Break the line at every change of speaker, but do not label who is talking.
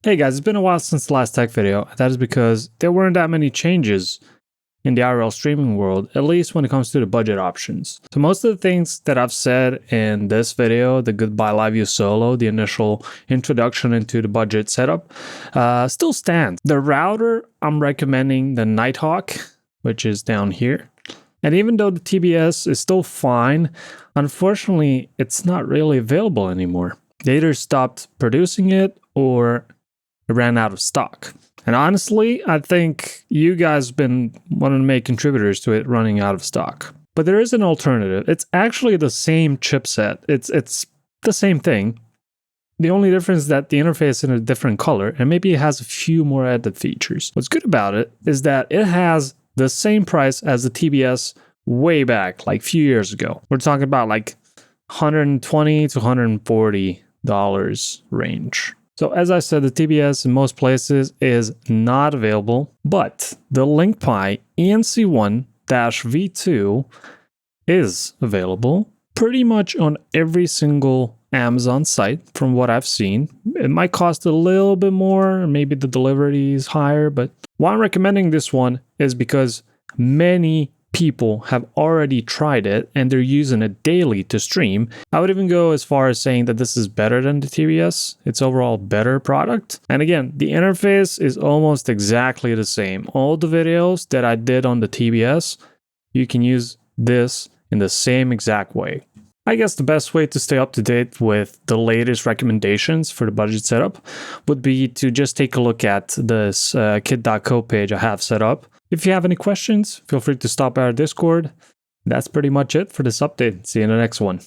Hey guys, it's been a while since the last tech video. That is because there weren't that many changes in the IRL streaming world, at least when it comes to the budget options. So most of the things that I've said in this video, the Goodbye Live View Solo, the initial introduction into the budget setup, still stands. The router, I'm recommending the Nighthawk, which is down here. And even though the TBS is still fine, unfortunately, it's not really available anymore. They either stopped producing it or it ran out of stock. And honestly, I think you guys have been one of the main contributors to it running out of stock. But there is an alternative. It's actually the same chipset. It's the same thing. The only difference is that the interface is in a different color and maybe it has a few more added features. What's good about it is that it has the same price as the TBS way back, like a few years ago. We're talking about like $120 to $140 range. So as I said, the TBS in most places is not available, but the LinkPi ENC1-V2 is available pretty much on every single Amazon site from what I've seen. It might cost a little bit more, maybe the delivery is higher, but why I'm recommending this one is because many people have already tried it and they're using it daily to stream. I would even go as far as saying that this is better than the TBS. It's overall better product. And again, the interface is almost exactly the same. All the videos that I did on the TBS, you can use this in the same exact way. I guess the best way to stay up to date with the latest recommendations for the budget setup would be to just take a look at this kit.co page I have set up. If you have any questions, feel free to stop by our Discord. That's pretty much it for this update. See you in the next one.